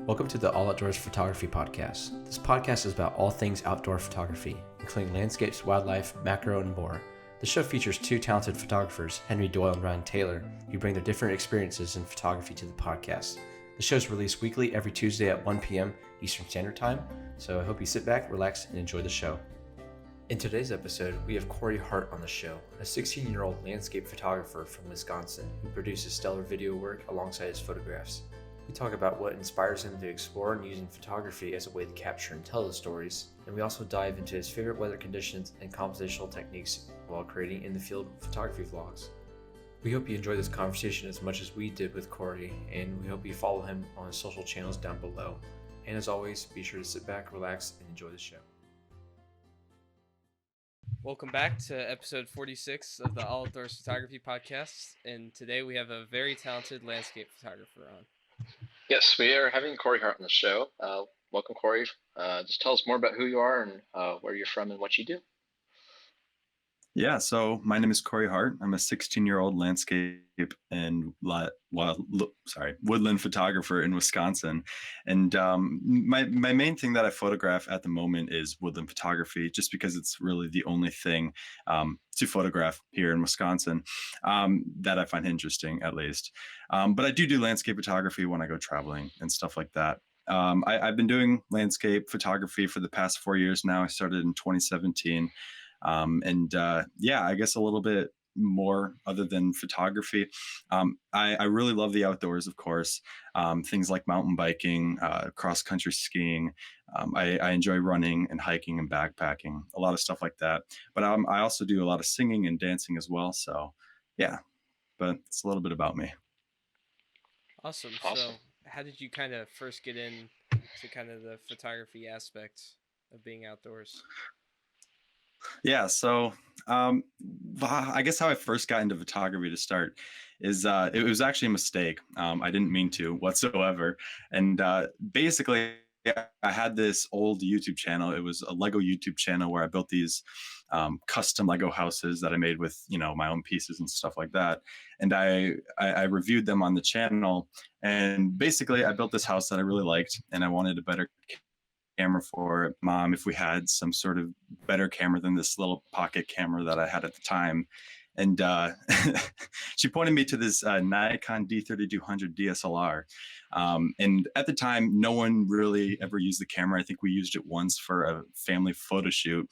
Welcome to the All Outdoors Photography podcast. This podcast is about all things outdoor photography, including landscapes, wildlife, macro, and more. The show features two talented photographers, Henry Doyle and Ryan Taylor, who bring their different experiences in photography to the podcast. The show is released weekly every Tuesday at 1 p.m. Eastern Standard Time, so I hope you sit back, relax, and enjoy the show. In today's episode, we have Korey Hart on the show, a 16-year-old landscape photographer from Wisconsin who produces stellar video work alongside his photographs. We talk about what inspires him to explore and using photography as a way to capture and tell those stories, and we also dive into his favorite weather conditions and compositional techniques while creating in-the-field photography vlogs. We hope you enjoy this conversation as much as we did with Korey, and we hope you follow him on his social channels down below. And as always, be sure to sit back, relax, and enjoy the show. Welcome back to episode 46 of the All Outdoors Photography podcast, and today we have a very talented landscape photographer on. Yes, we are having Korey Hart on the show. Welcome, Korey. Just tell us more about who you are and where you're from and what you do. Yeah, so my name is Korey Hart. I'm a 16-year-old landscape and woodland photographer in Wisconsin. And my main thing that I photograph at the moment is woodland photography, just because it's really the only thing to photograph here in Wisconsin that I find interesting, at least. But I do landscape photography when I go traveling and stuff like that. I've been doing landscape photography for the past 4 years now. I started in 2017. I guess a little bit more other than photography. I really love the outdoors, of course, things like mountain biking, cross-country skiing. I enjoy running and hiking and backpacking, a lot of stuff like that. But I also do a lot of singing and dancing as well. So, yeah, but it's a little bit about me. Awesome. So how did you kind of first get in to kind of the photography aspect of being outdoors? Yeah, so I guess how I first got into photography to start is it was actually a mistake. I didn't mean to whatsoever. And basically, I had this old YouTube channel. It was a Lego YouTube channel where I built these custom Lego houses that I made with, my own pieces and stuff like that. And I reviewed them on the channel. And basically, I built this house that I really liked, and I wanted a better camera for it. Mom, if we had some sort of better camera than this little pocket camera that I had at the time. And she pointed me to this Nikon D3200 DSLR. And at the time, no one really ever used the camera. I think we used it once for a family photo shoot.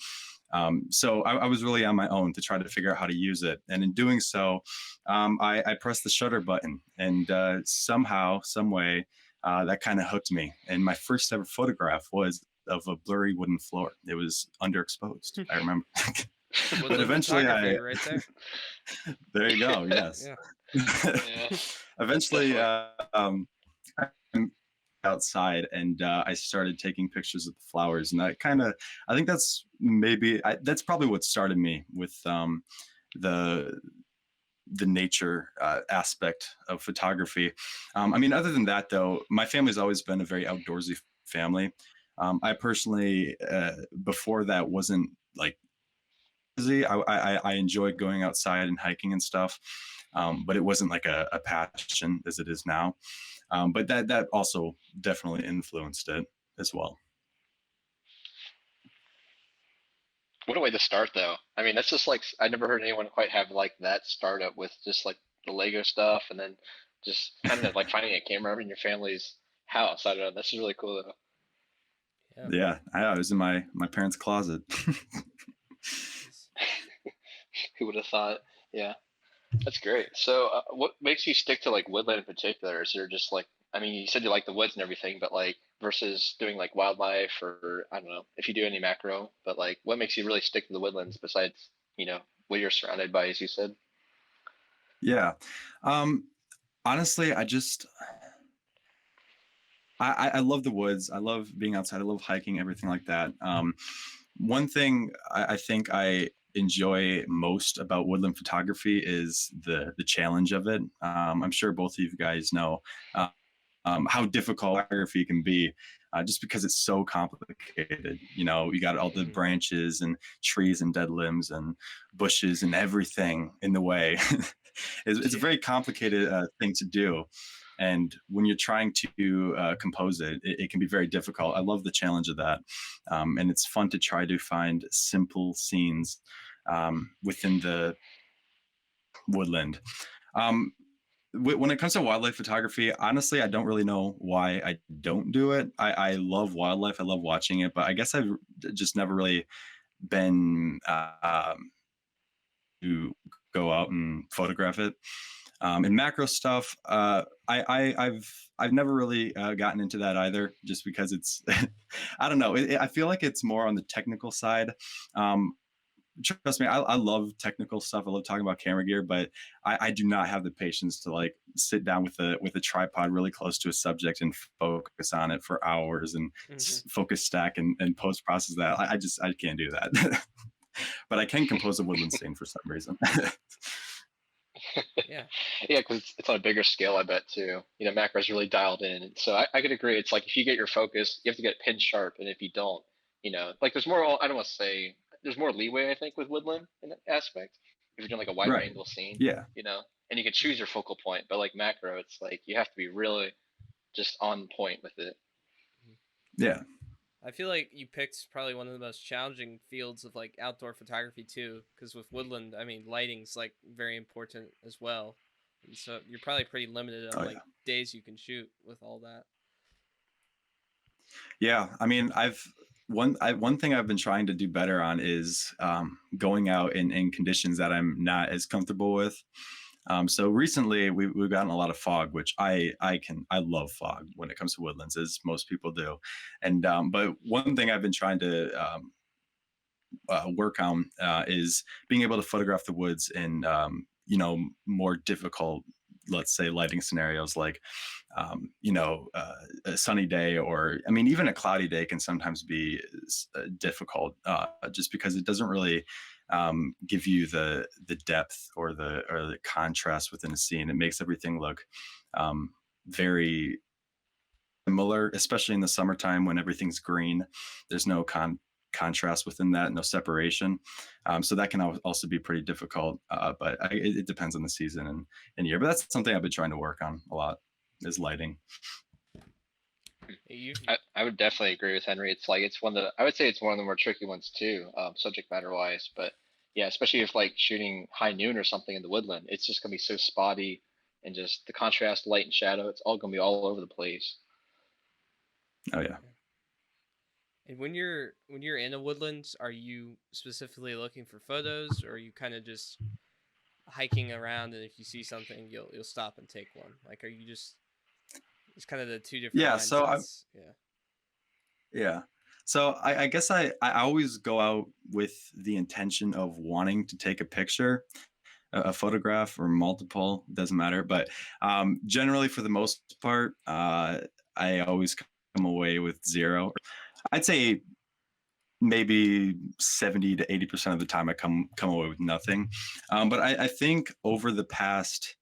So I was really on my own to try to figure out how to use it. And in doing so, I pressed the shutter button, and somehow, some way, that kind of hooked me. And my first ever photograph was of a blurry wooden floor. It was underexposed, I remember. But eventually right there. There you go. Yes. Yeah. Eventually, I'm outside, and I started taking pictures of the flowers. And I think that's that's probably what started me with the nature aspect of photography. Other than that, though, my family's always been a very outdoorsy family. I personally, before that, wasn't like busy. I enjoyed going outside and hiking and stuff, but it wasn't like a passion as it is now. But that also definitely influenced it as well. What a way to start, though. That's just like, I never heard anyone quite have like that startup with just like the Lego stuff and then just kind of like finding a camera in your family's house. I don't know. That's really cool, though. Yeah, I was in my parents' closet. Who would have thought? Yeah, that's great. So what makes you stick to like woodland in particular? Is there just like, you said you like the woods and everything, but like versus doing like wildlife or I don't know if you do any macro, but like what makes you really stick to the woodlands besides, what you're surrounded by, as you said? Yeah. Honestly, I love the woods. I love being outside. I love hiking, everything like that. One thing I think I enjoy most about woodland photography is the challenge of it. I'm sure both of you guys know how difficult photography can be, just because it's so complicated. You got all the branches and trees and dead limbs and bushes and everything in the way. It's a very complicated thing to do. And when you're trying to compose it can be very difficult. I love the challenge of that. And it's fun to try to find simple scenes within the woodland. Um, when it comes to wildlife photography, honestly, I don't really know why I don't do it. I love wildlife. I love watching it, but I guess I've just never really been to go out and photograph it. And macro stuff, I've never really gotten into that either, just because it's I don't know. I feel like it's more on the technical side. Um, Trust me, I love technical stuff. I love talking about camera gear, but I do not have the patience to like sit down with a tripod really close to a subject and focus on it for hours and Hmm. focus stack and post process that. I can't do that. But I can compose a woodland scene for some reason. Yeah. Yeah, because it's on a bigger scale, I bet too. Macro's really dialed in. So I could agree. It's like if you get your focus, you have to get pin sharp, and if you don't, like there's more. I don't want to say there's more leeway, I think, with woodland in that aspect. If you're doing like a wider Right. angle scene, Yeah. and you can choose your focal point. But like macro, it's like you have to be really just on point with it. Yeah. I feel like you picked probably one of the most challenging fields of like outdoor photography too, because with woodland, I mean, lighting's like very important as well, and so you're probably pretty limited on Oh like yeah. days you can shoot with all that. Yeah. I mean, one thing I've been trying to do better on is going out in conditions that I'm not as comfortable with. So recently we've gotten a lot of fog, which I love fog when it comes to woodlands, as most people do. And but one thing I've been trying to work on is being able to photograph the woods in more difficult, let's say, lighting scenarios, like a sunny day, or I mean even a cloudy day can sometimes be difficult, just because it doesn't really give you the depth or the contrast within a scene. It makes everything look um, very similar, especially in the summertime when everything's green. There's no contrast within that, no separation. So that can also be pretty difficult. But it depends on the season and year. But that's something I've been trying to work on a lot, is lighting. You've I would definitely agree with Henry. It's like I would say it's one of the more tricky ones too, subject matter wise. But yeah, especially if like shooting high noon or something in the woodland, it's just gonna be so spotty, and just the contrast, light and shadow, it's all gonna be all over the place. Oh yeah. and when you're in a woodland, are you specifically looking for photos, or are you kind of just hiking around and if you see something, you'll stop and take one? Like, are you just it's kind of the two different Yeah. So I mindsets. Yeah. Yeah. So I guess I always go out with the intention of wanting to take a picture, a photograph or multiple, doesn't matter. But generally, for the most part, I always come away with zero. I'd say maybe 70 to 80% of the time I come away with nothing. But I think over the past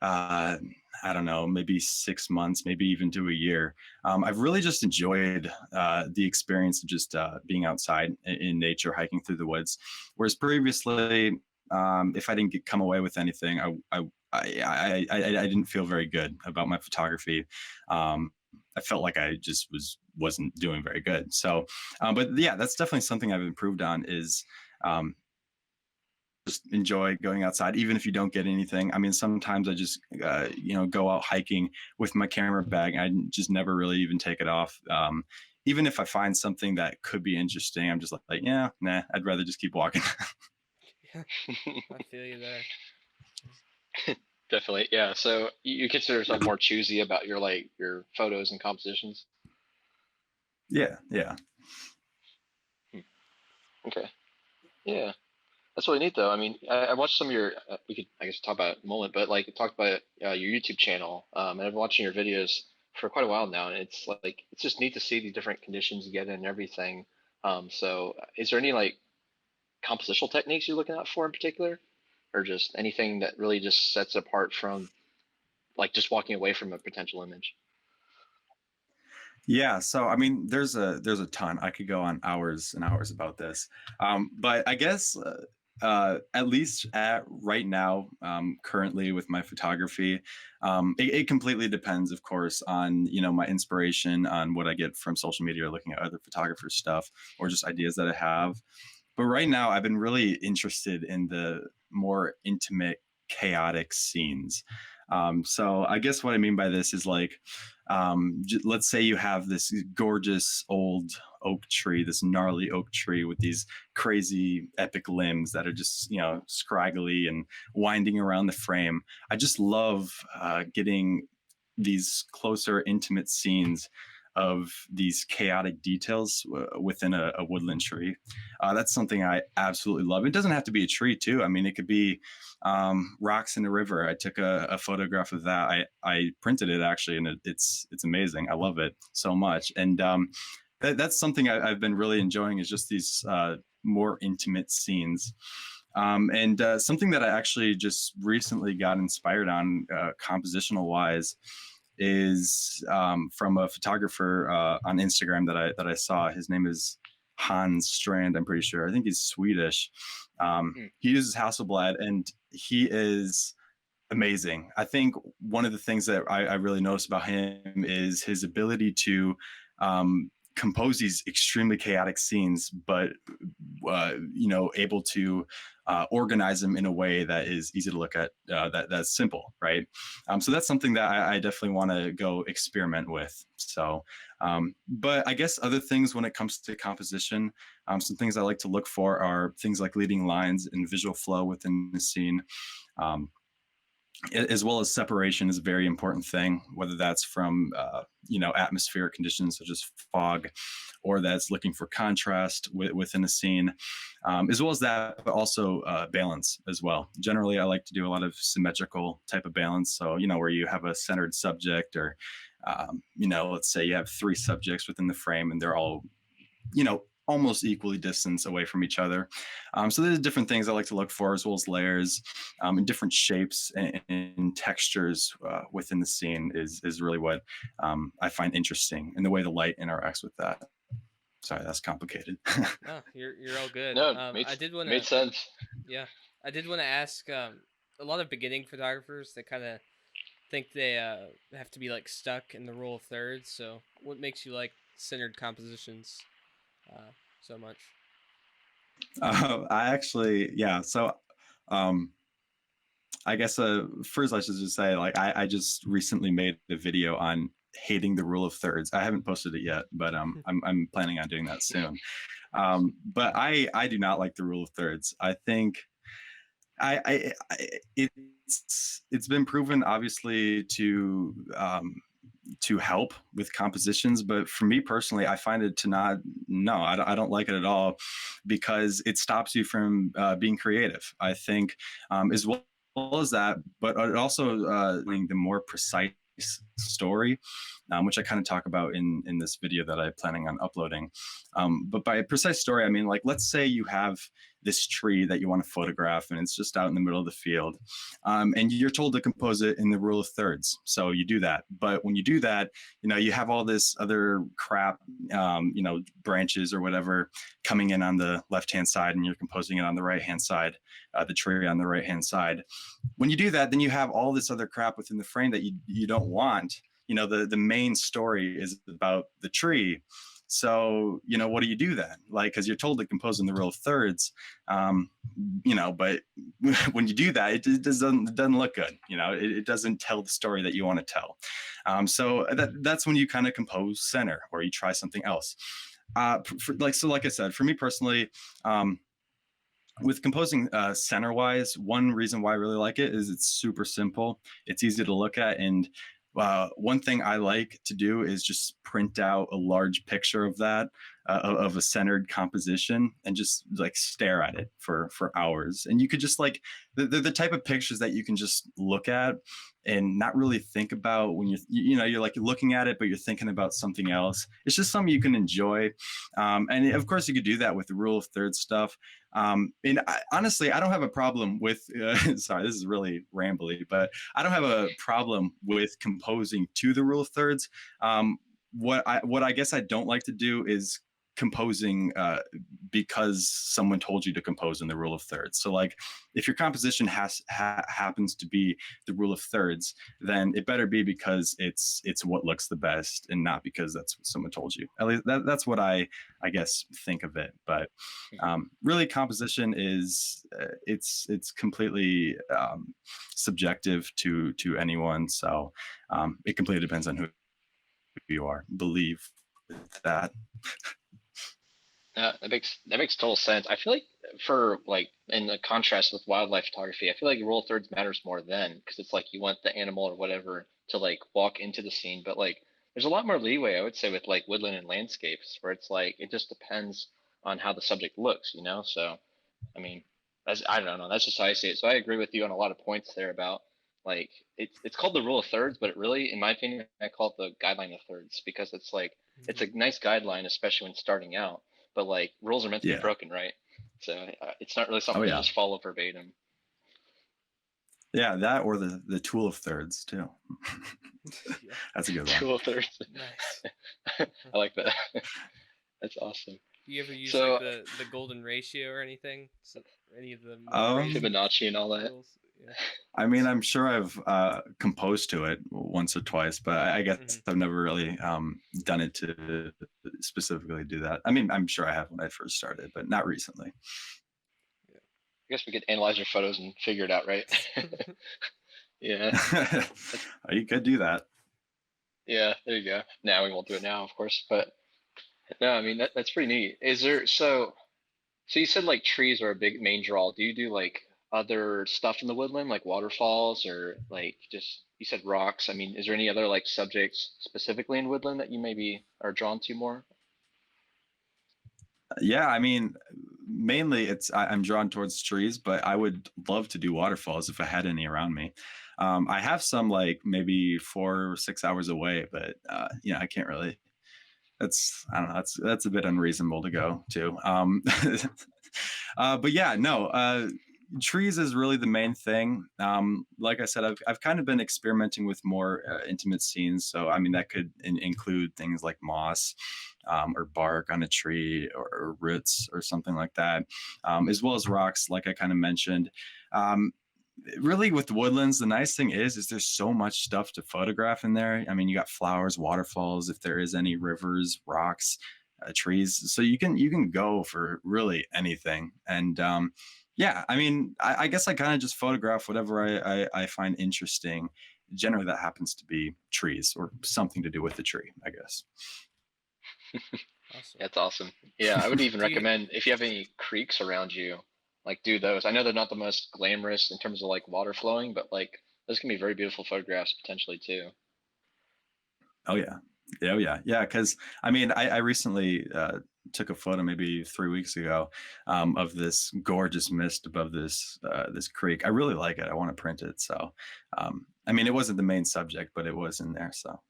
uh, I don't know, maybe 6 months, maybe even to a year. I've really just enjoyed the experience of just being outside in nature, hiking through the woods. Whereas previously, if I didn't come away with anything, I didn't feel very good about my photography. I felt like I just wasn't doing very good. So, but yeah, that's definitely something I've improved on, is um, just enjoy going outside, even if you don't get anything. I mean, sometimes I just, go out hiking with my camera bag. I just never really even take it off. Even if I find something that could be interesting, I'm just like, yeah, nah, I'd rather just keep walking. Yeah, I feel you there. Definitely, yeah. So you consider yourself more choosy about your photos and compositions. Yeah, yeah. Hmm, okay, yeah. That's really neat, though. I mean, I watched some of your. We could, I guess, talk about it in a moment, but like, talk about your YouTube channel. And I've been watching your videos for quite a while now, and it's like it's just neat to see the different conditions you get in and everything. So, is there any like compositional techniques you're looking out for in particular, or just anything that really just sets it apart from like just walking away from a potential image? Yeah, so I mean, there's a ton. I could go on hours and hours about this, but I guess at least at right now, currently with my photography, it completely depends, of course, on, my inspiration, on what I get from social media or looking at other photographers' stuff, or just ideas that I have. But right now, I've been really interested in the more intimate, chaotic scenes. So I guess what I mean by this is like, let's say you have this gorgeous old oak tree, this gnarly oak tree with these crazy epic limbs that are just, scraggly and winding around the frame. I just love getting these closer, intimate scenes of these chaotic details within a woodland tree. That's something I absolutely love. It doesn't have to be a tree too. I mean, it could be rocks in a river. I took a photograph of that. I printed it actually, and it's amazing. I love it so much. And that's something I've been really enjoying, is just these more intimate scenes. And something that I actually just recently got inspired on, compositional wise, is from a photographer on Instagram that I saw. His name is Hans Strand, I'm pretty sure. I think he's Swedish. He uses Hasselblad, and he is amazing. I think one of the things that I really noticed about him is his ability to compose these extremely chaotic scenes, but able to organize them in a way that is easy to look at, that's simple, right? So that's something that I definitely want to go experiment with. So, but I guess other things when it comes to composition, some things I like to look for are things like leading lines and visual flow within the scene. As well as separation is a very important thing, whether that's from atmospheric conditions such as fog, or that's looking for contrast within a scene, as well as that, but also balance as well. Generally, I like to do a lot of symmetrical type of balance. So, where you have a centered subject, or let's say you have 3 subjects within the frame and they're all, almost equally distanced away from each other. So there's different things I like to look for, as well as layers, and different shapes and textures within the scene is really what I find interesting, and the way the light interacts with that. Sorry, that's complicated. No, you're all good. No, I did want made to, sense. yeah, I did want to ask. A lot of beginning photographers that kind of think they have to be like stuck in the rule of thirds. So, what makes you like centered compositions so much? I actually, yeah. So, I guess first I should just say, like, I just recently made a video on hating the rule of thirds. I haven't posted it yet, but I'm planning on doing that soon. But I do not like the rule of thirds. I think it's been proven, obviously, to help with compositions, but for me personally, I find it to not. No, I don't like it at all, because it stops you from being creative. I think, as well as that, but it also the more precise story, which I kind of talk about in this video that I'm planning on uploading. But by precise story, I mean, like, let's say you have this tree that you want to photograph, and it's just out in the middle of the field, and you're told to compose it in the rule of thirds. So you do that. But when you do that, you have all this other crap, branches or whatever coming in on the left-hand side, and you're composing it on the right-hand side, the tree on the right-hand side. When you do that, then you have all this other crap within the frame that you don't want. The main story is about the tree. So, what do you do then? Like, because you're told to compose in the rule of thirds, but when you do that, it doesn't like good. It doesn't tell the story that you want to tell. So that's when you kind of compose center, or you try something else. Like I said, for me personally, with composing center wise, one reason why I really like it is it's super simple. It's easy to look at, and one thing I like to do is just print out a large picture of that, of a centered composition, and just like stare at it for hours. And you could just like, the type of pictures that you can just look at and not really think about when you're like looking at it, but you're thinking about something else. It's just something you can enjoy. And of course you could do that with the rule of thirds stuff. And honestly, I don't have a problem with, sorry, this is really rambly, but I don't have a problem with composing to the rule of thirds. What I guess I don't like to do is composing because someone told you to compose in the rule of thirds. So like if your composition happens to be the rule of thirds, then it better be because it's what looks the best and not because that's what someone told you. At least that's what I guess think of it. But really composition is it's completely subjective to anyone. So it completely depends on who you are. Believe that. That makes total sense. I feel like for like in the contrast with wildlife photography, I feel like rule of thirds matters more then because it's like you want the animal or whatever to like walk into the scene, but like there's a lot more leeway I would say with like woodland and landscapes where it's like it just depends on how the subject looks, you know? So I mean, I don't know. That's just how I see it. So I agree with you on a lot of points there about like it's called the rule of thirds, but it really, in my opinion, I call it the guideline of thirds because it's like it's a nice guideline, especially when starting out. But like rules are meant to be broken, right? So it's not really something to just follow verbatim. Yeah, that or the tool of thirds too. That's a good one. Tool of thirds. Nice. I like that. That's awesome. Do you ever use like the golden ratio or anything? So any of the Fibonacci and all that? Yeah. I mean, I'm sure I've composed to it once or twice, but I guess I've never really done it to specifically do that. I mean, I'm sure I have when I first started, but not recently. Yeah. I guess we could analyze your photos and figure it out, right? Yeah. You could do that. Yeah, there you go. Now we won't do it now, of course, but no, I mean that's pretty neat. Is there so you said like trees are a big main draw. Do you do like other stuff in the woodland like waterfalls or like just you said rocks? I mean, is there any other like subjects specifically in woodland that you maybe are drawn to more? Yeah, I mean, mainly I'm drawn towards trees, but I would love to do waterfalls if I had any around me. I have some like maybe 4 or 6 hours away, but I can't really. I don't know. That's a bit unreasonable to go to. But yeah, no. Trees is really the main thing. Like I said, I've kind of been experimenting with more intimate scenes. So I mean, that could include things like moss or bark on a tree or roots or something like that, as well as rocks, like I kind of mentioned. Really with woodlands, the nice thing is there's so much stuff to photograph in there. I mean, you got flowers, waterfalls, if there is any rivers, rocks, trees. So you can go for really anything. And yeah, I mean, I guess I kind of just photograph whatever I find interesting. Generally, that happens to be trees or something to do with the tree, I guess. Awesome. That's awesome. Yeah, I would even recommend if you have any creeks around you, like do those. I know they're not the most glamorous in terms of like water flowing, but like those can be very beautiful photographs potentially too. Oh yeah. Yeah. Because I mean, I recently took a photo maybe 3 weeks ago of this gorgeous mist above this creek. I really like it. I want to print it. So, I mean, it wasn't the main subject, but it was in there. So,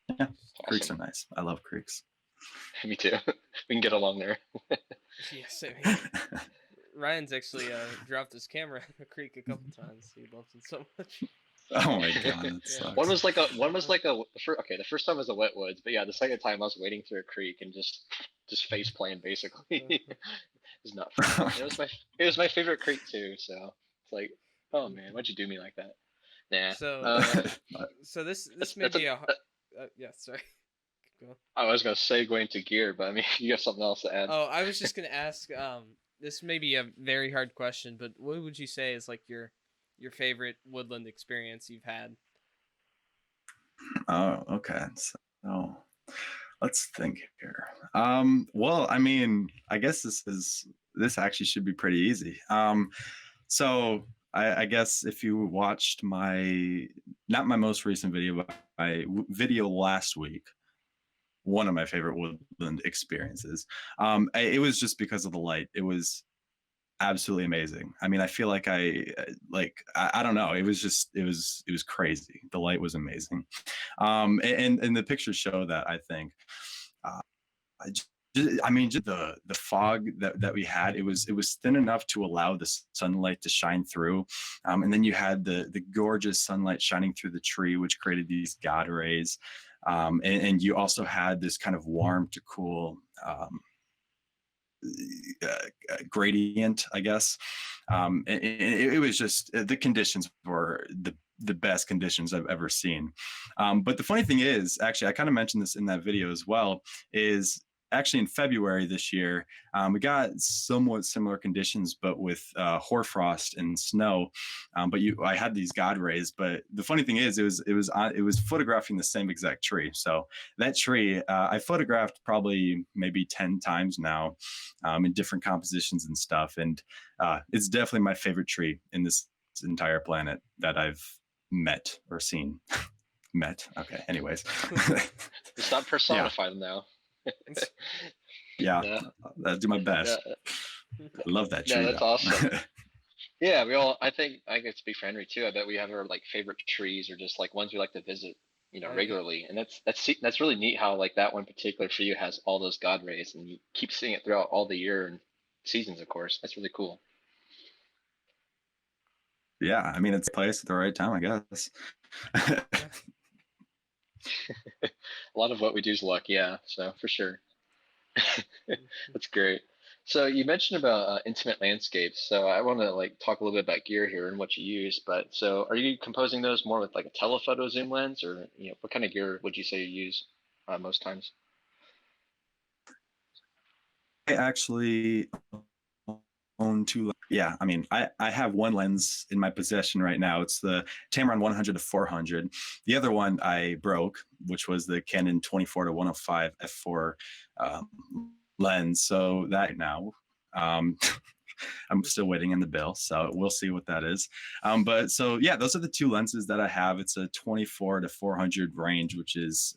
yeah, awesome. Creeks are nice. I love creeks. Me too. We can get along there. Yes, Ryan's actually dropped his camera in the creek a couple times. He loves it so much. Oh my god, that sucks. One was like the first time was the wet woods, but yeah, the second time I was wading through a creek and just face plant basically. It's not fun. It was my favorite creek too, so it's like, oh man, why'd you do me like that? Nah. So this may be yeah, sorry. I was gonna segue into gear, but I mean, you have something else to add. Oh, I was just gonna ask. This may be a very hard question, but what would you say is like your favorite woodland experience you've had? Oh, okay. So let's think here. Well, I mean, I guess this actually should be pretty easy. So I guess if you watched not my most recent video, but my video last week, one of my favorite woodland experiences. It was just because of the light. It was absolutely amazing. I mean, I feel like I don't know. It was crazy. The light was amazing. And the pictures show that, I think. I mean, just the fog that we had, it was thin enough to allow the sunlight to shine through. And then you had the gorgeous sunlight shining through the tree, which created these God rays. And you also had this kind of warm to cool gradient, I guess. It was just, the conditions were the best conditions I've ever seen. But the funny thing is, actually, I kind of mentioned this in that video as well, is actually in February this year, we got somewhat similar conditions, but with hoarfrost and snow. But I had these God rays. But the funny thing is, it was photographing the same exact tree. So that tree, I photographed probably maybe 10 times now, in different compositions and stuff. And it's definitely my favorite tree in this entire planet that I've met or seen. Met. Okay. Anyways, It's not personify them now. Yeah, I'll do my best. Yeah. I love that tree. No, that's awesome. Yeah, I think I could speak for Henry too. I bet we have our like favorite trees or just like ones we like to visit, regularly. And that's really neat how like that one particular for you has all those God rays and you keep seeing it throughout all the year and seasons, of course. That's really cool. Yeah, I mean, it's a place at the right time, I guess. A lot of what we do is luck, yeah. So for sure. That's great. So you mentioned about intimate landscapes. So I want to like talk a little bit about gear here and what you use. But so are you composing those more with like a telephoto zoom lens, or what kind of gear would you say you use most times? I actually own two. Yeah, I mean, I have one lens in my possession right now. It's the Tamron 100 to 400. The other one I broke, which was the Canon 24 to 105 f4 lens. So that now, I'm still waiting in the bill, so we'll see what that is. But so yeah, those are the two lenses that I have. It's a 24 to 400 range, which is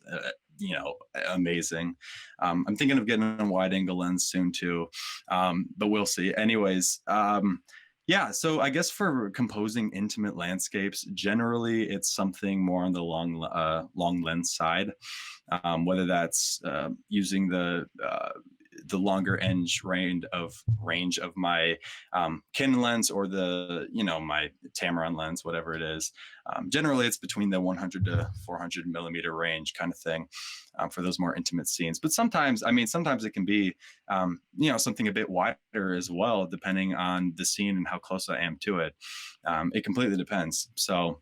amazing. I'm thinking of getting a wide angle lens soon too, but we'll see. Anyways, yeah, so I guess for composing intimate landscapes, generally it's something more on the long lens side, whether that's using the longer range of my Canon lens or my Tamron lens, whatever it is. Generally, it's between the 100 to 400 millimeter range kind of thing for those more intimate scenes. But sometimes it can be something a bit wider as well, depending on the scene and how close I am to it. It completely depends. So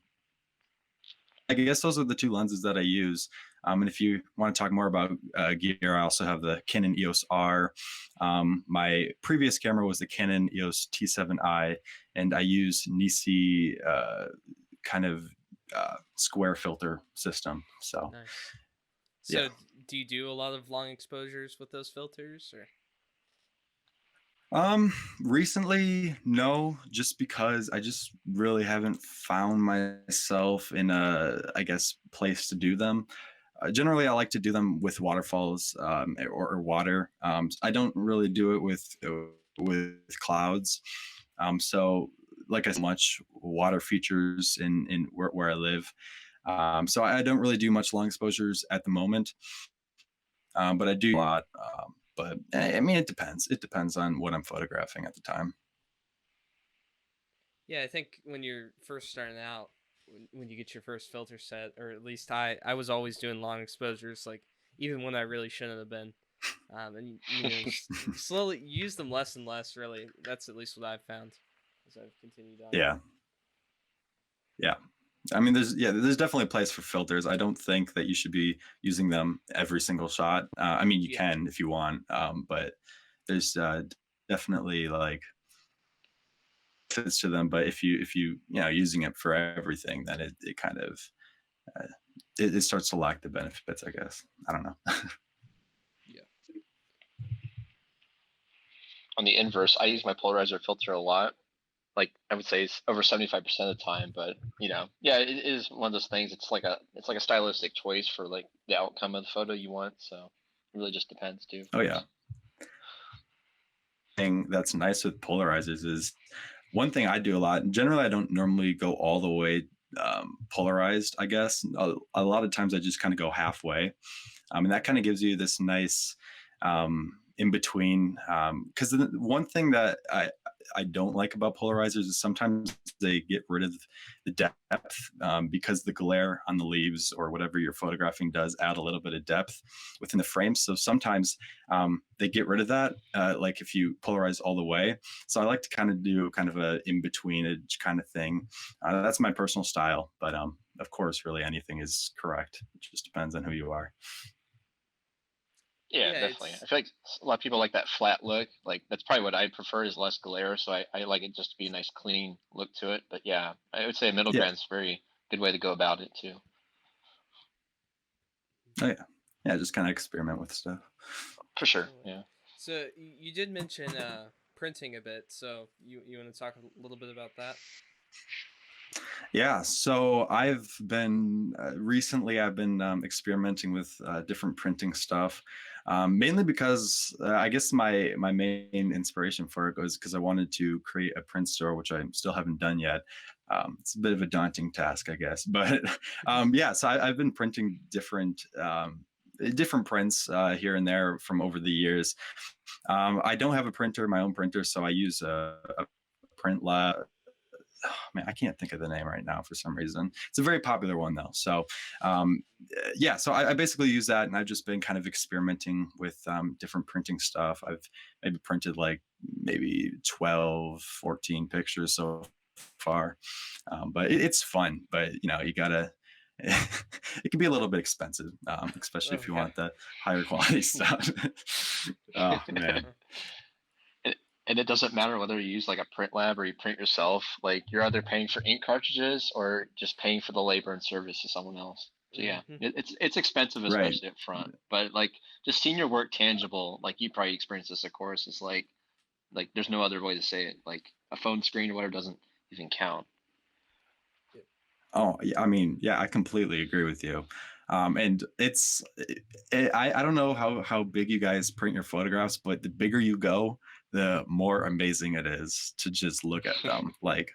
I guess those are the two lenses that I use. And if you want to talk more about gear, I also have the Canon EOS R. My previous camera was the Canon EOS T7i, and I use Nisi kind of square filter system. So, nice. So yeah. Do you do a lot of long exposures with those filters, or? Recently, no, just because I just really haven't found myself in a, I guess, place to do them. Generally, I like to do them with waterfalls or water. I don't really do it with clouds. So, like I said, much water features in where I live. So I don't really do much long exposures at the moment, but I do a lot. But I mean, it depends. It depends on what I'm photographing at the time. Yeah, I think when you're first starting out, when you get your first filter set, or at least I was always doing long exposures, like even when I really shouldn't have been. And slowly use them less and less. Really, that's at least what I've found as I've continued on. Yeah. I mean, there's definitely a place for filters. I don't think that you should be using them every single shot. I mean, you can if you want, but there's definitely like fits to them. But if you using it for everything, then it kind of it starts to lack the benefits, I guess. I don't know. Yeah. On the inverse, I use my polarizer filter a lot. Like I would say it's over 75% of the time, but yeah, it is one of those things. It's like a stylistic choice for like the outcome of the photo you want. So it really just depends too. Oh yeah. Thing that's nice with polarizers is one thing I do a lot. Generally, I don't normally go all the way polarized. I guess a lot of times I just kind of go halfway, and that kind of gives you this nice in between. Because the one thing that I don't like about polarizers is sometimes they get rid of the depth, because the glare on the leaves or whatever you're photographing does add a little bit of depth within the frame. So sometimes they get rid of that, like if you polarize all the way. So I like to kind of do kind of a in-betweenage kind of thing. That's my personal style, but of course, really anything is correct. It just depends on who you are. Yeah, Yeah, definitely. it's I feel like a lot of people like that flat look. Like that's probably what I prefer is less glare. So I like it just to be a nice clean look to it. But yeah, I would say a middle Yeah. ground's a very good way to go about it too. Oh yeah. Yeah, just kind of experiment with stuff. For sure. cool. Yeah. So you did mention printing a bit. So you want to talk a little bit about that? Yeah, so I've been recently I've been experimenting with different printing stuff, mainly because I guess my main inspiration for it was because I wanted to create a print store, which I still haven't done yet. It's a bit of a daunting task, I guess, but yeah. So I've been printing different prints here and there from over the years. I don't have a printer, my own printer, so I use a print lab. Oh, man, I can't think of the name right now for some reason. It's a very popular one though. So yeah, so I basically use that, and I've just been kind of experimenting with different printing stuff. I've maybe printed like maybe 12, 14 pictures so far, but it's fun. But you know, you gotta. It can be a little bit expensive, especially if you Okay. want the higher quality stuff. Oh man. And, and it doesn't matter whether you use like a print lab or you print yourself. Like you're either paying for ink cartridges or just paying for the labor and service to someone else. So yeah, Hmm. it's expensive, Right. especially up front. But like just seeing your work tangible, like you probably experienced this, of course, is like there's no other way to say it. Like a phone screen or whatever doesn't even count. Oh, yeah, I mean, yeah, I completely agree with you. And I don't know how big you guys print your photographs, but the bigger you go, the more amazing it is to just look at them. Like,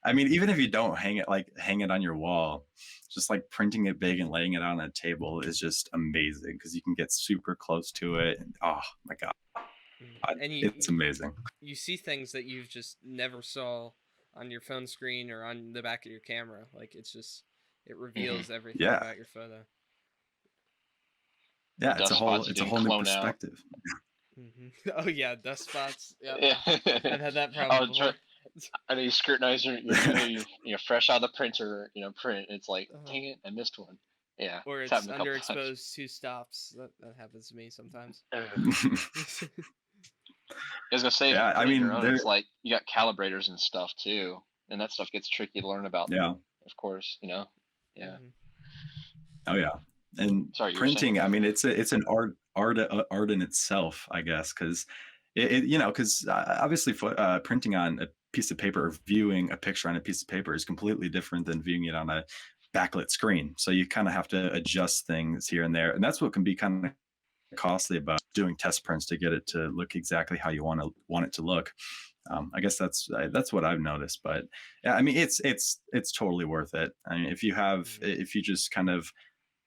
I mean, even if you don't hang it on your wall, just like printing it big and laying it on a table is just amazing because you can get super close to it. And oh my God, And it's amazing. you see things that you've just never saw on your phone screen or on the back of your camera. Like it Hmm. reveals everything Yeah. about your photo. The Yeah. dust spots you It's a didn't whole new clone out. perspective. Oh yeah, dust spots. Yeah, Yeah. I've had that I problem was trying. before. I know you scrutinize your video, fresh out of the printer, print. It's like, Uh, dang it, I missed one. Yeah, or it's it's happened a couple times. underexposed two stops. That happens to me sometimes. I was gonna say, if you Yeah. I print your mean, own, it's like you got calibrators and stuff too, and that stuff gets tricky to learn about. yeah. Of course. Yeah. Mhm. Oh yeah, and Sorry, you were saying. printing. I mean, it's an art in itself, I guess, because because obviously printing on a piece of paper or viewing a picture on a piece of paper is completely different than viewing it on a backlit screen. So you kind of have to adjust things here and there, and that's what can be kind of costly about doing test prints to get it to look exactly how you want it to look. I guess that's what I've noticed, but yeah, I mean, it's totally worth it. I mean, Mhm. if you just kind of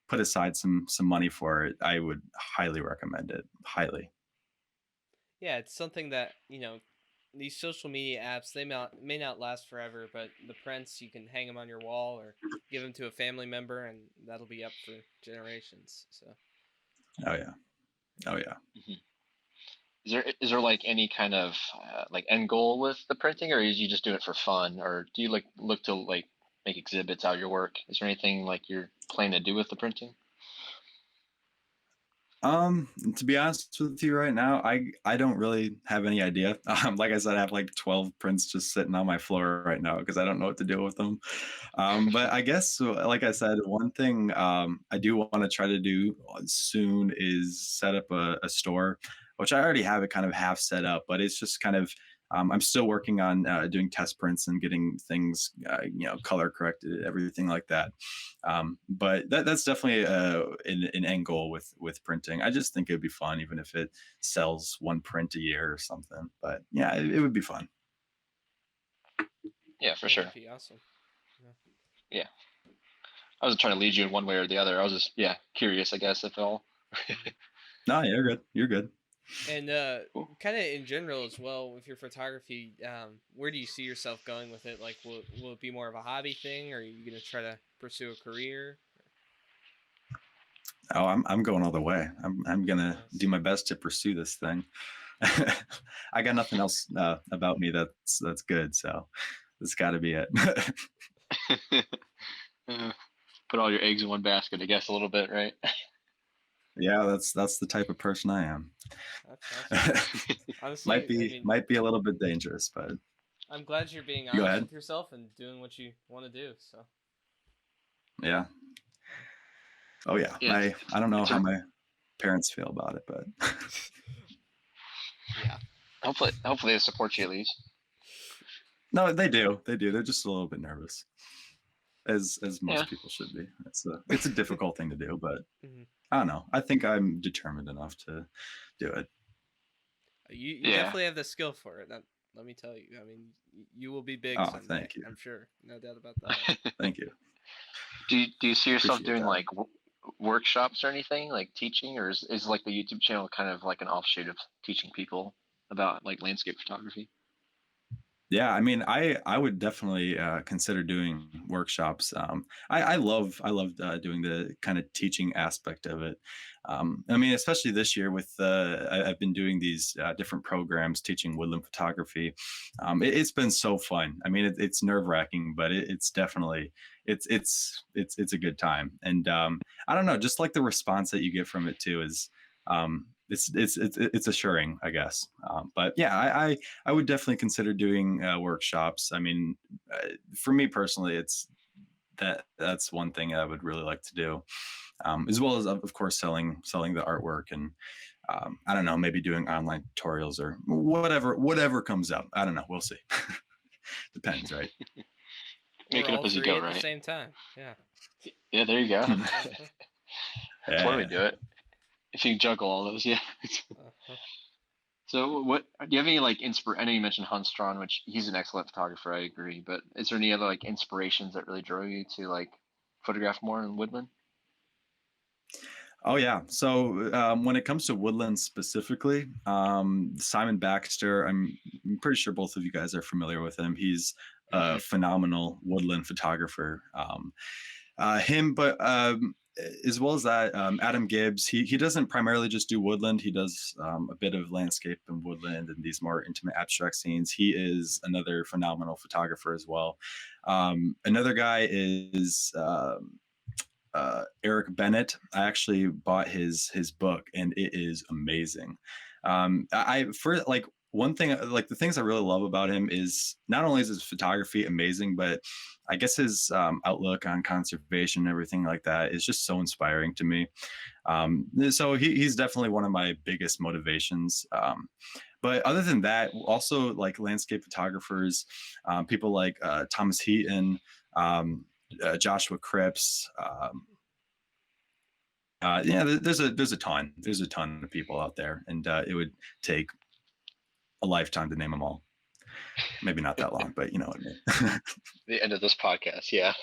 put aside some money for it, I would highly recommend it. Highly. Yeah, it's something that these social media apps may not last forever, but the prints you can hang them on your wall or give them to a family member, and that'll be up for generations. So. Oh yeah. Oh yeah. Mhm. Is there like any kind of like end goal with the printing, or is you just do it for fun, or do you like look to like make exhibits out of your work? Is there anything like you're planning to do with the printing? To be honest with you right now, I don't really have any idea. Like I said, I have like 12 prints just sitting on my floor right now because I don't know what to do with them. But I guess, like I said, one thing I do want to try to do soon is set up a store, which I already have it kind of half set up, but it's just kind of I'm still working on doing test prints and getting things, color corrected, everything like that. But that's definitely an end goal with printing. I just think it'd be fun, even if it sells one print a year or something. But yeah, it would be fun. Yeah, for Yeah, sure. that'd be awesome. Yeah. Yeah, I wasn't trying to lead you in one way or the other. I was just curious, I guess, if at all. No, you're good. You're good. And Cool. kind of in general as well with your photography, where do you see yourself going with it? Like, will it be more of a hobby thing, or are you gonna try to pursue a career? Oh, I'm going all the way. I'm gonna Nice. do my best to pursue this thing. I got nothing else about me that's good, so that's got to be it. Uh, Put all your eggs in one basket, I guess, a little bit, right? Yeah, that's the type of person I am. That's awesome. might Honestly, I be mean, might be a little bit dangerous, but I'm glad you're being go honest ahead. with yourself and doing what you want to do. So, Yeah. Oh yeah. Yeah, I don't know it's how a my parents feel about it, but yeah. hopefully they support you at least. no, they do. They do. They're just a little bit nervous, as Yeah, most people should be. It's a difficult thing to do, but Hmm. I don't know. I think I'm determined enough to do it. You yeah. definitely have the skill for it. Let me tell you. I mean, you will be big Oh, someday. thank you. I'm sure. No doubt about that. Thank you. Do you see yourself Appreciate doing that. like workshops or anything, like teaching, or is like the YouTube channel kind of like an offshoot of teaching people about like landscape photography? Yeah, I mean, I would definitely consider doing workshops. I loved doing the kind of teaching aspect of it. I mean, especially this year with I've been doing these different programs teaching woodland photography. It's been so fun. I mean, it's nerve wracking, but it's definitely it's a good time. And I don't know, just like the response that you get from it too is. It's assuring, I guess. But yeah, I would definitely consider doing workshops. I mean, for me personally, that's one thing I would really like to do, as well as of course selling the artwork and I don't know, maybe doing online tutorials or whatever comes up. I don't know. We'll see. Depends, right? Make Or it up all as you three go, at the right? same time. Yeah. Yeah, there you go. Uh-huh. Totally Yeah. do it if you juggle all those. Yeah. Uh-huh. So, what do you have any like I know you mentioned Hans Strawn, which he's an excellent photographer. I agree. But is there any other like inspirations that really drove you to like photograph more in woodland? Oh yeah. So when it comes to woodlands specifically, Simon Baxter, I'm pretty sure both of you guys are familiar with him. He's a Hmm. phenomenal woodland photographer. Him, but as well as that, Adam Gibbs. He doesn't primarily just do woodland. He does a bit of landscape and woodland and these more intimate abstract scenes. He is another phenomenal photographer as well. Another guy is. Eric Bennett. I actually bought his book, and it is amazing. I for like one thing, like the things I really love about him is not only is his photography amazing, but I guess his outlook on conservation and everything like that is just so inspiring to me. So he's definitely one of my biggest motivations. But other than that, also like landscape photographers, people like Thomas Heaton, um, Joshua Cripps, yeah, there's a ton of people out there, and it would take a lifetime to name them all. Maybe not that long, but you know what I mean. The end of this podcast. Yeah.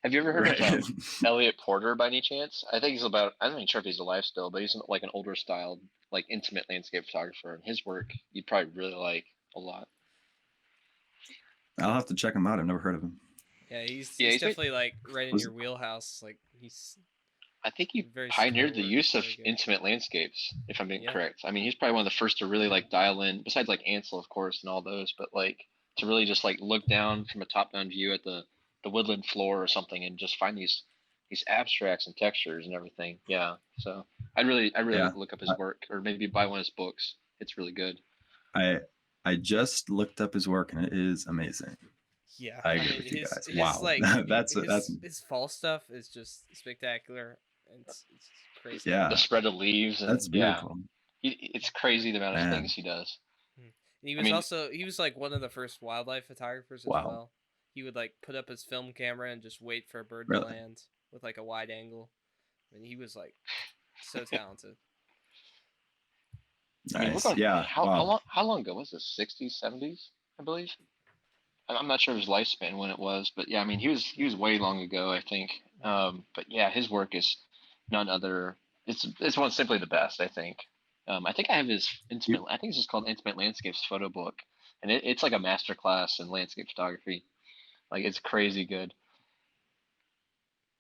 Have you ever heard of Right. Elliot Porter by any chance? I think he's about. I'm not even sure if he's alive still, but he's like an older styled, like intimate landscape photographer, and his work you'd probably really like a lot. I'll have to check him out. I've never heard of him. Yeah, he's Yeah, he's he's made, definitely like right in Was your wheelhouse. Like he's I think he very similar pioneered the work. use of Very good. intimate landscapes, if I'm being Yeah. correct. I mean, he's probably one of the first to really like dial in, besides like Ansel, of course, and all those, but like to really just like look down from a top-down view at the woodland floor or something and just find these abstracts and textures and everything. Yeah. So I really Yeah, like to look up his work or maybe buy one of his books. It's really good. I I just looked up his work, and it is amazing. Yeah, I I agree mean with you guys. his Wow, like that's his fall stuff is just spectacular, and it's crazy. The yeah, spread of leaves and that's yeah, beautiful, it's crazy the amount of things man. he does. Mhm. And I mean, he was like one of the first wildlife photographers as Wow, well. He would like put up his film camera and just wait for a bird to really land with like a wide angle. And he was like so talented. I mean, we're nice. going Yeah, wow. how long ago was this? 60s, 70s, I believe. I'm not sure of his lifespan when it was, but yeah, I mean, he was way long ago, I think. But yeah, his work is none other. It's one simply the best, I think. I think I have his intimate. I think it's just called Intimate Landscapes Photo Book, and it's like a master class in landscape photography. Like it's crazy good.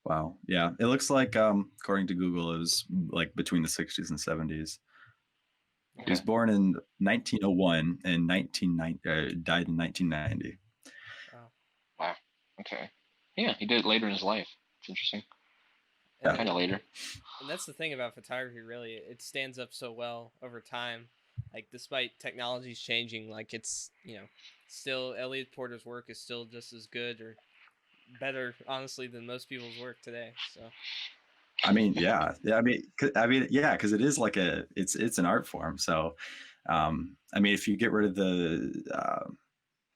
Wow. Yeah. It looks like, according to Google, it was like between the 60s and 70s. He was Okay. born in 1901 and 1990, died in 1990. Wow. Wow. Okay. Yeah, he did it later in his life. It's interesting. And Yeah. Kind of later. and that's the thing about photography. Really, it stands up so well over time. Like despite technologies changing, like it's still Elliot Porter's work is still just as good or better, honestly, than most people's work today. So I mean, yeah. Yeah. Yeah, because it is like it's an art form. So, I mean, if you get rid of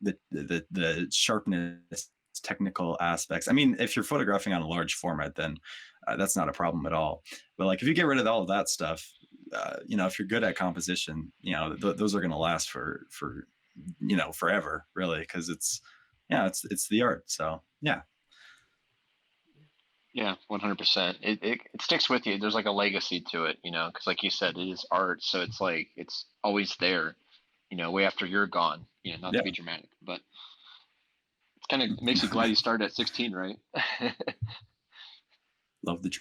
the sharpness, technical aspects. I mean, if you're photographing on a large format, then that's not a problem at all. But like if you get rid of all of that stuff, if you're good at composition, those are going to last for forever, really, because it's the art. So yeah. Yeah, 100%. It sticks with you. There's like a legacy to it, because like you said, it is art, so it's like it's always there, way after you're gone. Not to Yeah. be dramatic, but it's kind of makes you glad you started at 16, right? Love the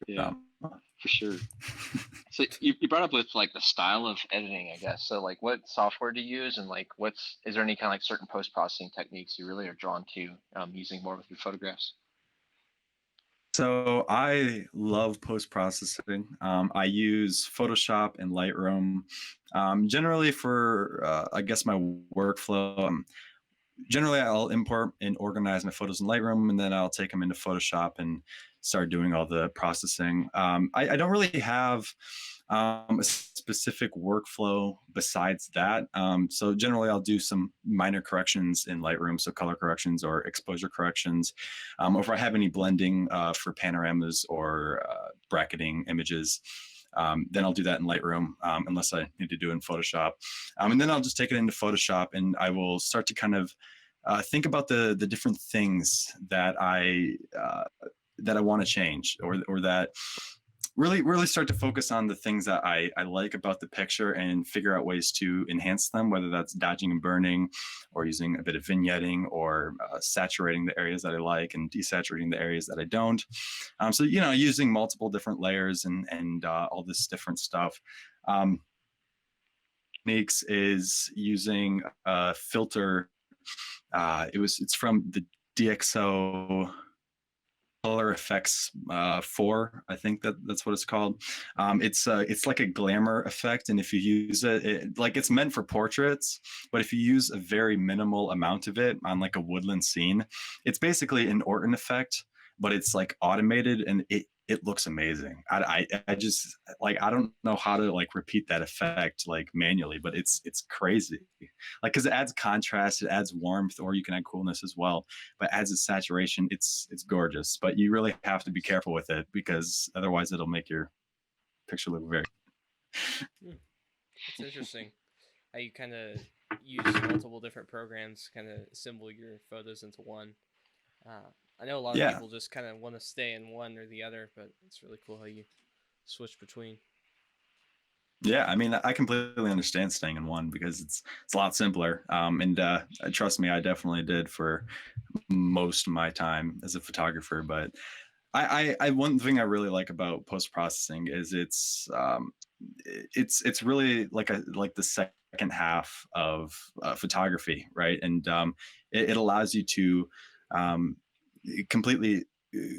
Yeah, drama. for sure. So you brought up with like the style of editing, I guess. So like what software do you use and like is there any kind of like certain post processing techniques you really are drawn to using more with your photographs? So I love post processing. I use Photoshop and Lightroom generally for, I guess, my workflow. Generally, I'll import and organize my photos in Lightroom, and then I'll take them into Photoshop and start doing all the processing. I don't really have a specific workflow besides that. So generally, I'll do some minor corrections in Lightroom, so color corrections or exposure corrections. Or if I have any blending for panoramas or bracketing images, then I'll do that in Lightroom, unless I need to do it in Photoshop. And then I'll just take it into Photoshop, and I will start to kind of think about the different things that I want to change, or that really start to focus on the things that I like about the picture and figure out ways to enhance them, whether that's dodging and burning or using a bit of vignetting or saturating the areas that I like and desaturating the areas that I don't. So, using multiple different layers and all this different stuff. Techniques is using a filter. It's from the DxO Color Effects 4, I think that's what it's called. It's like a glamour effect, and if you use it, like it's meant for portraits, but if you use a very minimal amount of it on like a woodland scene, it's basically an Orton effect, but it's like automated, and it looks amazing. I just like, I don't know how to like repeat that effect like manually, but it's crazy. Like, because it adds contrast, it adds warmth, or you can add coolness as well, but adds a saturation. It's gorgeous, but you really have to be careful with it, because otherwise it'll make your picture look very. it's interesting how you kind of use multiple different programs, kind of assemble your photos into one. I know a lot of Yeah. people just kind of want to stay in one or the other, but it's really cool how you switch between. Yeah, I mean, I completely understand staying in one, because it's a lot simpler. And trust me, I definitely did for most of my time as a photographer. But I one thing I really like about post processing is it's really like the second half of photography, right? And it allows you to um, completely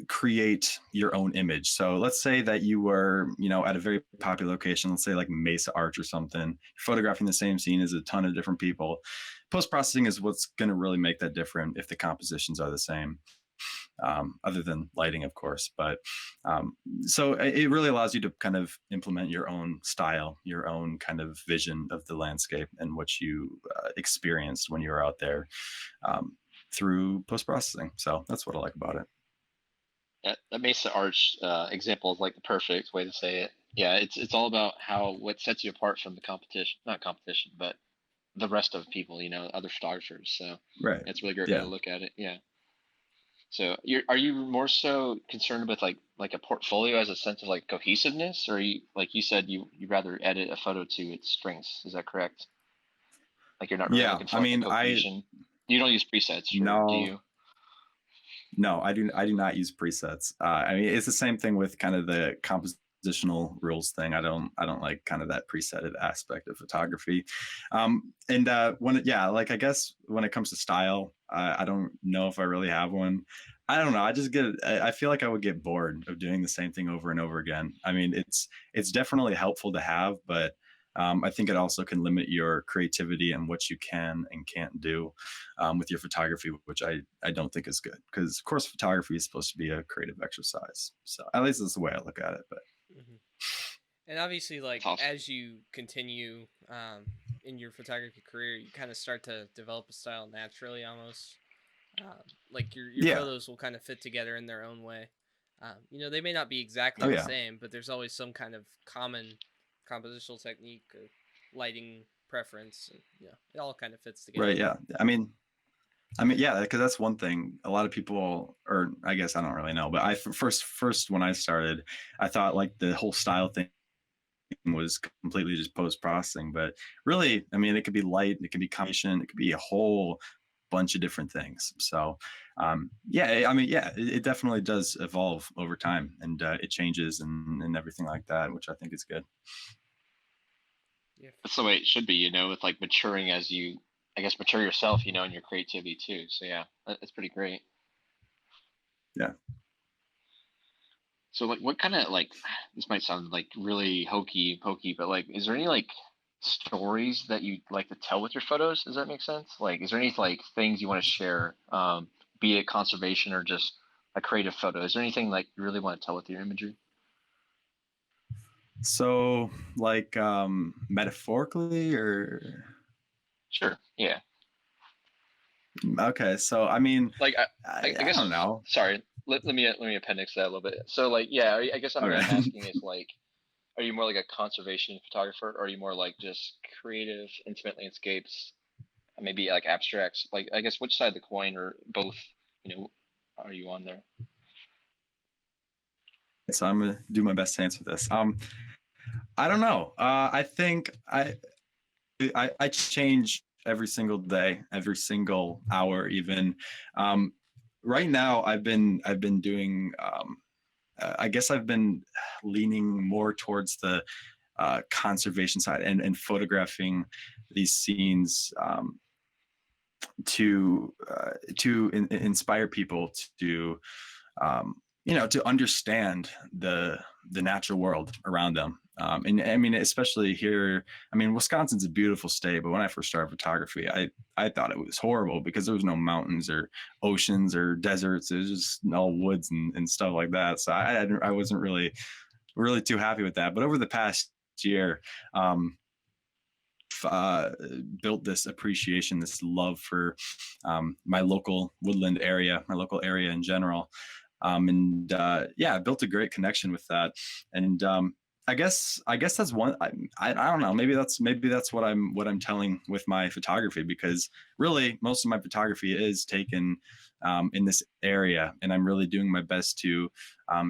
create your own image. So let's say that you were, at a very popular location, let's say like Mesa Arch or something, you're photographing the same scene as a ton of different people. Post processing is what's going to really make that different if the compositions are the same. Other than lighting, of course. But so it really allows you to kind of implement your own style, your own kind of vision of the landscape and what you experienced when you were out there through post processing. So that's what I like about it. That Mesa Arch example is like the perfect way to say it. Yeah, it's all about what sets you apart from the competition, not competition, but the rest of people, other photographers. So Right. it's really great way Yeah. to look at it. Yeah. Are you more so concerned with like a portfolio as a sense of like cohesiveness, or are you like you said you rather edit a photo to its strengths? Is that correct? Like you're not really Yeah, looking I for like a mean, cohesion. You don't use presets, or do no, you? no, I do not use presets. I mean, it's the same thing with kind of the compositional rules thing. I don't like kind of that presetted aspect of photography. And yeah, like I guess when it comes to style, I don't know if I really have one. I don't know. I feel like I would get bored of doing the same thing over and over again. I mean, it's definitely helpful to have, but I think it also can limit your creativity and what you can and can't do with your photography, which I don't think is good, because of course photography is supposed to be a creative exercise. So at least that's the way I look at it. But Hmm. And obviously, That's like awesome. as you continue in your photography career, you kind of start to develop a style naturally, almost. Like your yeah, photos will kind of fit together in their own way. They may not be exactly oh the yeah, same, but there's always some kind of common compositional technique or lighting preference, and it all kind of fits together. right, yeah. I mean, yeah, because that's one thing. A lot of people, or I guess I don't really know, but I first when I started, I thought like the whole style thing was completely just post processing, but really, I mean, it could be light, it could be combination, it could be a whole bunch of different things. So, yeah, I mean, yeah, it definitely does evolve over time, and it changes and everything like that, which I think is good. Yeah, for That's the sure. way it should be, with like maturing as you, I guess, mature yourself, and your creativity too. So yeah, that's pretty great. Yeah. So like, what kind of like, this might sound like really hokey pokey, but like, is there any like stories that you like to tell with your photos? Does that make sense? Like, is there any like things you want to share, be it conservation or just a creative photo? Is there anything like you really want to tell with your imagery? So, like, metaphorically, or Sure. Yeah. okay. So, I mean, Like I I guess, don't know. sorry. Let me appendix that a little bit. So like, yeah, I guess what I'm Okay. asking is like, are you more like a conservation photographer, or are you more like just creative, intimate landscapes, maybe like abstracts? Like, I guess which side of the coin, or both, you know, are you on there? So I'm gonna do my best to answer this. I don't know. I think I change every single day, every single hour, even. Um, right now, I've been doing. I guess I've been leaning more towards the conservation side and photographing these scenes to inspire people to to understand the natural world around them. And I mean, especially here, I mean, Wisconsin's a beautiful state, but when I first started photography, I thought it was horrible because there was no mountains or oceans or deserts. It was just all woods and stuff like that. So I wasn't really too happy with that. But over the past year, uh, built this appreciation, this love for my local woodland area, my local area in general. And yeah, I built a great connection with that. And I guess that's one. I don't know. Maybe that's what I'm telling with my photography, because really most of my photography is taken in this area, and I'm really doing my best to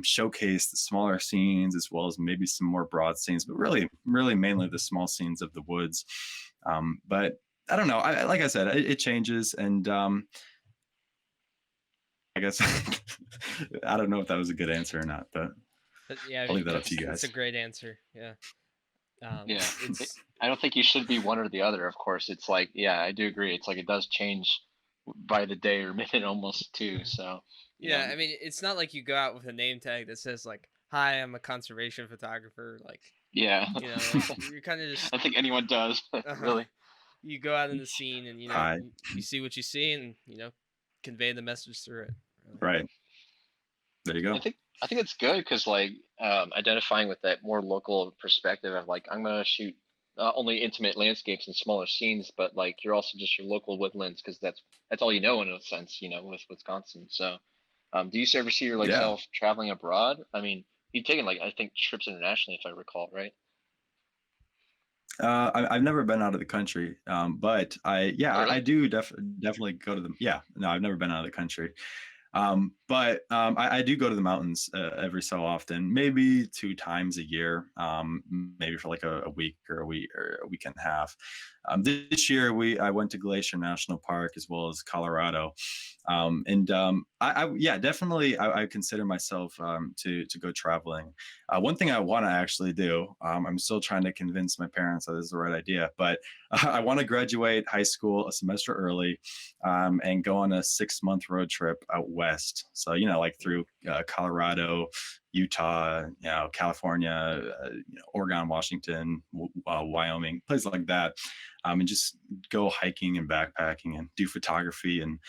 showcase the smaller scenes as well as maybe some more broad scenes, but really mainly the small scenes of the woods. But I don't know. Like I said, it changes, and I guess I don't know if that was a good answer or not, but But yeah, I'll leave that up to It's you that's a guys. great answer. Yeah. yeah. It's I don't think you should be one or the other. Of course, it's like, yeah, I do agree. It's like it does change by the day or minute almost too. So you know, yeah. I mean, it's not like you go out with a name tag that says like, "Hi, I'm a conservation photographer." Like, yeah. like you're kind of I just don't think anyone does, uh-huh. really. You go out in the scene and Hi. you see what you see and convey the message through it. Really. Right. There you I go. think I think it's good because like identifying with that more local perspective of like I'm gonna shoot only intimate landscapes and smaller scenes, but like you're also just your local woodlands because that's all you know in a sense, with Wisconsin. So, do you ever see Yeah. yourself traveling abroad? I mean, you've taken like I think trips internationally if I recall, right? I've never been out of the country, but Oh, I really? do definitely go to them. Yeah, no, I've never been out of the country. I do go to the mountains every so often, maybe 2 times a year, maybe for like a week or a week and a half. This year I went to Glacier National Park as well as Colorado, yeah, definitely I consider myself to go traveling. One thing I want to actually do, I'm still trying to convince my parents that this is the right idea, but I want to graduate high school a semester early, and go on a 6-month road trip out west. So, like through Colorado, Utah, California, Oregon, Washington, Wyoming, places like that, and just go hiking and backpacking and do photography, and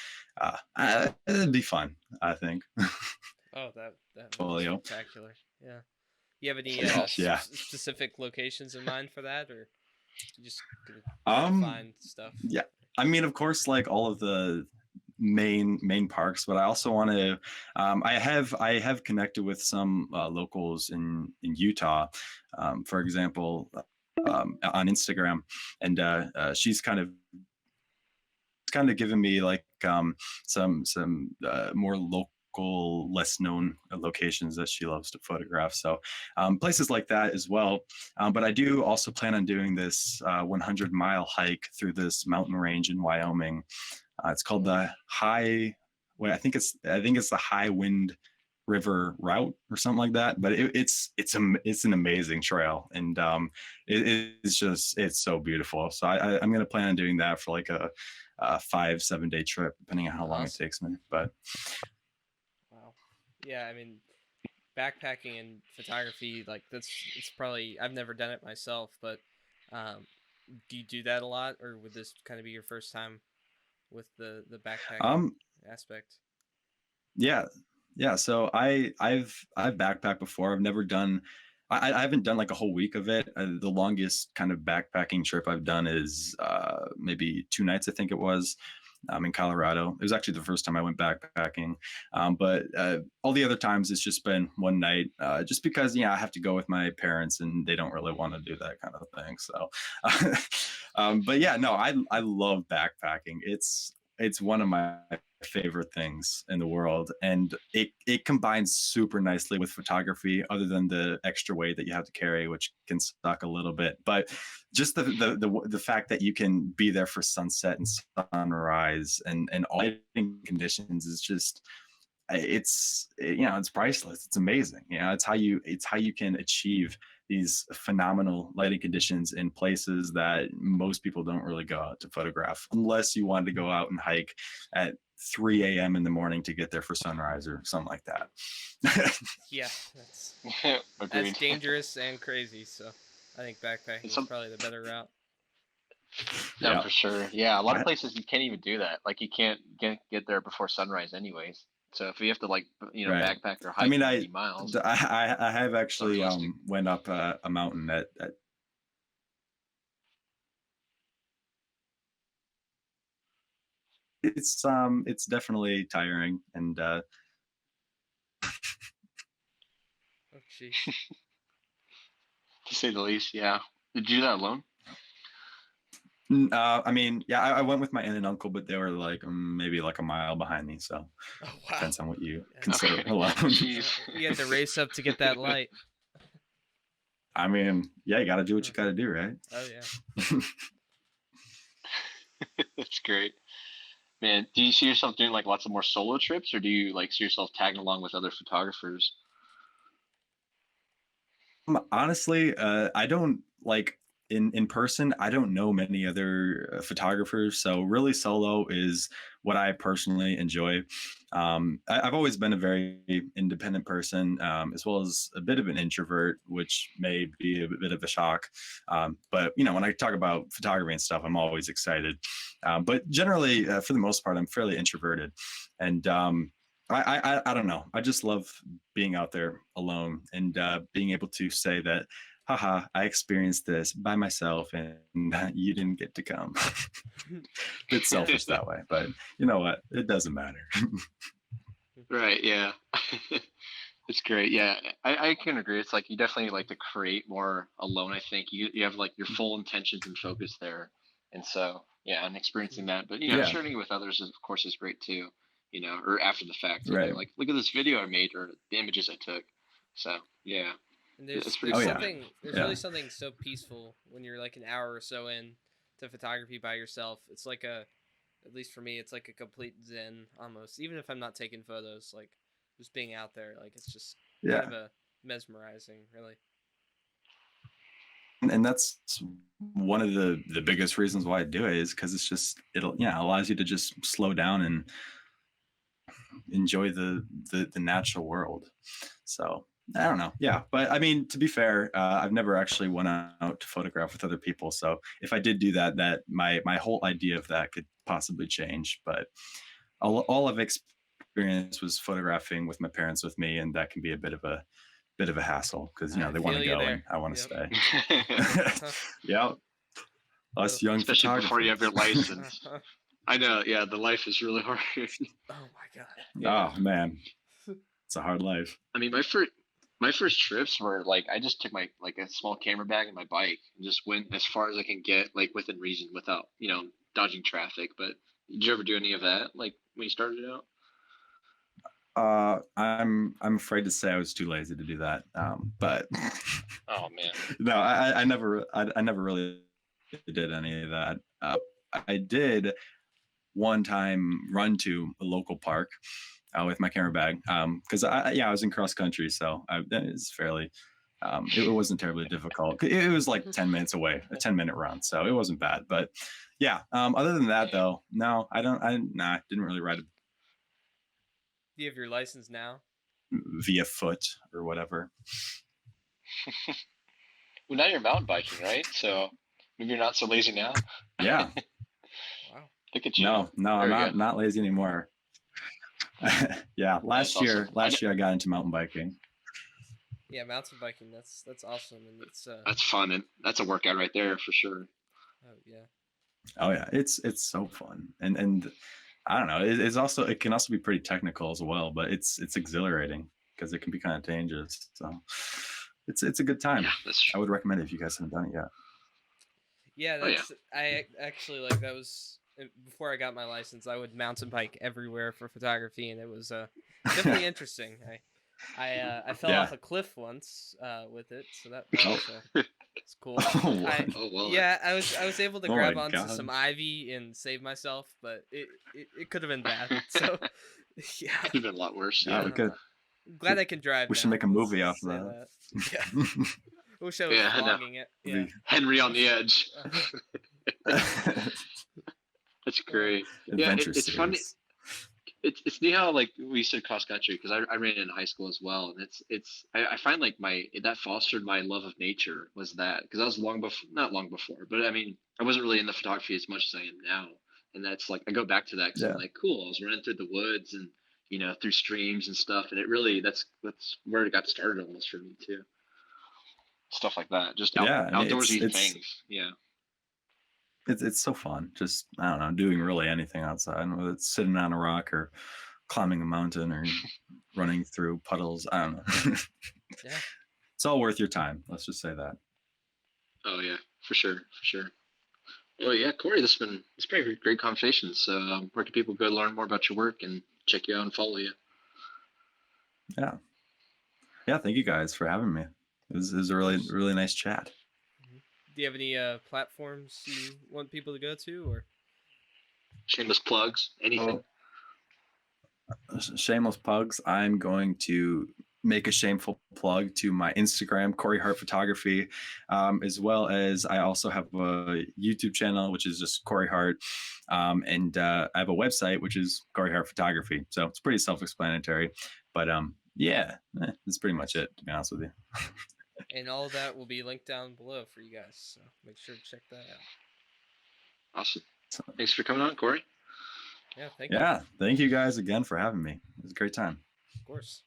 it'd be fun, I think. Oh, that would be Folio. spectacular. Yeah. You have any Yes. Yeah. specific locations in mind for that, or you just gonna Um, find stuff? yeah. I mean, of course, like all of the main parks, but I also want to. I have connected with some locals in Utah, for example, on Instagram, and she's kind of given me like some more local, less known locations that she loves to photograph. So places like that as well. But I do also plan on doing this 100-mile hike through this mountain range in Wyoming. It's called the High. Well, I think it's the High Wind River Route or something like that. But it's an amazing trail, and it's so beautiful. So I'm gonna plan on doing that for like a 5-7 day trip, depending on how long it Awesome. takes me. But Wow. Yeah, I mean, backpacking and photography, like it's probably, I've never done it myself, but um, do you do that a lot, or would this kind of be your first time with the backpacking um, aspect? yeah, yeah. So I've backpacked before. I've never done. I haven't done like a whole week of it. The longest kind of backpacking trip I've done is maybe 2 nights, I think it was, in Colorado. It was actually the first time I went backpacking. But all the other times it's just been one night, just because I have to go with my parents and they don't really want to do that kind of thing. So, but yeah, no, I love backpacking. It's one of my favorite things in the world, and it combines super nicely with photography, other than the extra weight that you have to carry, which can suck a little bit. But just the fact that you can be there for sunset and sunrise and all lighting conditions is just, it's priceless. It's amazing. It's how you can achieve these phenomenal lighting conditions in places that most people don't really go out to photograph, unless you wanted to go out and hike at 3 a.m. in the morning to get there for sunrise or something like that. Yeah, that's Agreed. dangerous and crazy. So I think backpacking is probably the better route. No, Yeah. for sure. Yeah, a lot of places you can't even do that. Like you can't get there before sunrise, anyways. So if you have to like Right. backpack or hike I mean, 50 miles, I have actually unrealistic. went up a mountain at it's definitely tiring, and Oh, jeez. To say the least. Yeah. Did you do that alone? I mean, yeah, I went with my aunt and uncle, but they were like maybe like a mile behind me. So Oh, wow. depends on what you Yeah. consider Okay. alone. Jeez. You had to race up to get that light. I mean, yeah, you got to do what you got to do, right? Oh, yeah. That's great. Man, do you see yourself doing like lots of more solo trips, or do you like see yourself tagging along with other photographers? Honestly, I don't like in person. I don't know many other photographers, so really solo is what I personally enjoy. I've always been a very independent person, as well as a bit of an introvert, which may be a bit of a shock. But when I talk about photography and stuff, I'm always excited. But generally, for the most part, I'm fairly introverted, and I don't know. I just love being out there alone, and being able to say that, haha, I experienced this by myself, and you didn't get to come. Bit selfish that way, but you know what? It doesn't matter. Right. Yeah. It's great. Yeah, I can agree. It's like you definitely like to create more alone. I think you have like your full intentions and focus there, and so yeah, and experiencing that. But Yeah. sharing it with others, of course, is great too. or after the fact, Right. like, look at this video I made or the images I took. So yeah, And it's there's pretty there's cool. something there's Yeah. really something so peaceful when you're like an hour or so in to photography by yourself. It's like at least for me, it's like a complete zen almost. Even if I'm not taking photos, like just being out there, like it's just Yeah. kind of a mesmerizing, really. And that's one of the biggest reasons why I do it, is because it's just, allows you to just slow down and enjoy the natural world. So I don't know. Yeah. But I mean, to be fair, I've never actually went out to photograph with other people. So if I did do that, my whole idea of that could possibly change. But all I've experienced was photographing with my parents with me, and that can be a bit of a hassle because I they want to feel you go there. and I want to Yep. stay. Yeah. Us young Especially before you have your photographers. license. I know. Yeah, the life is really hard. Oh my god. Oh man, it's a hard life. I mean, my first trips were like I just took my like a small camera bag and my bike and just went as far as I can get, like within reason, without dodging traffic. But did you ever do any of that, like when you started out? I'm afraid to say I was too lazy to do that. But Oh man. no, I never really did any of that. I did one time run to a local park with my camera bag because I was in cross country, so it's fairly. It wasn't terribly difficult. It was like 10 minutes away, a 10-minute run, so it wasn't bad. But yeah, other than that though, no, I didn't really ride Do you have your license now? via foot or whatever. Well, now you're mountain biking, right? So maybe you're not so lazy now. Yeah. Wow. Look at you. No, I'm Very good. not lazy anymore. Yeah, last awesome. year I got into mountain biking. Yeah, mountain biking. That's awesome, and it's That's fun, and that's a workout right there for sure. oh yeah. Oh yeah, it's so fun, and I don't know. It can also be pretty technical as well, but it's exhilarating because it can be kind of dangerous. So it's a good time. Yeah, that's true. I would recommend it if you guys haven't done it yet. Yeah, Oh, yeah. that's I actually like that was before I got my license. I would mountain bike everywhere for photography, and it was definitely interesting. I fell Yeah. off a cliff once with it, so that was it's cool. Oh, Oh well. Yeah, I was able to Oh grab my onto God. some ivy and save myself, but it could have been bad. So yeah, Could have been a lot worse. Yeah, Yeah. we could. glad I can drive. We should now, make a let's movie off say of that. Yeah, I wish I was Yeah, I know. vlogging it. Yeah. Henry on the edge. That's great. Yeah, Adventure it's funny. series. It's neat how like we said cross country because I ran it in high school as well, and I find like that fostered my love of nature was that because I was not long before, but I mean I wasn't really into photography as much as I am now, and that's like I go back to that because Yeah. I'm like cool. I was running through the woods and through streams and stuff, and it really that's where it got started almost for me too. Stuff like that, just Yeah, and outdoorsy it's things. Yeah. it's so fun. Just I don't know, doing really anything outside, whether it's sitting on a rock or climbing a mountain or running through puddles. I don't know. Yeah. It's all worth your time. Let's just say that. Oh yeah, for sure. Well, yeah, Korey, it's been a great conversation. So, where can people go learn more about your work and check you out and follow you? Yeah. Thank you guys for having me. It was a really nice chat. Do you have any platforms you want people to go to, or Shameless plugs, anything? Shameless plugs. I'm going to make a shameful plug to my Instagram, Korey Hart Photography, as well as I also have a YouTube channel, which is just Korey Hart, and I have a website, which is Korey Hart Photography. So it's pretty self-explanatory, but that's pretty much it, to be honest with you. and all of that will be linked down below for you guys. So make sure to check that out. Awesome. Thanks for coming on, Korey. Yeah, thank you. Yeah, thank you guys again for having me. It was a great time. Of course.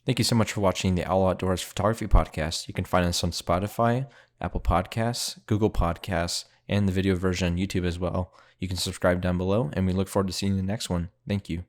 Thank you so much for watching the All Outdoors Photography Podcast. You can find us on Spotify, Apple Podcasts, Google Podcasts, and the video version on YouTube as well. You can subscribe down below, and we look forward to seeing you in the next one. Thank you.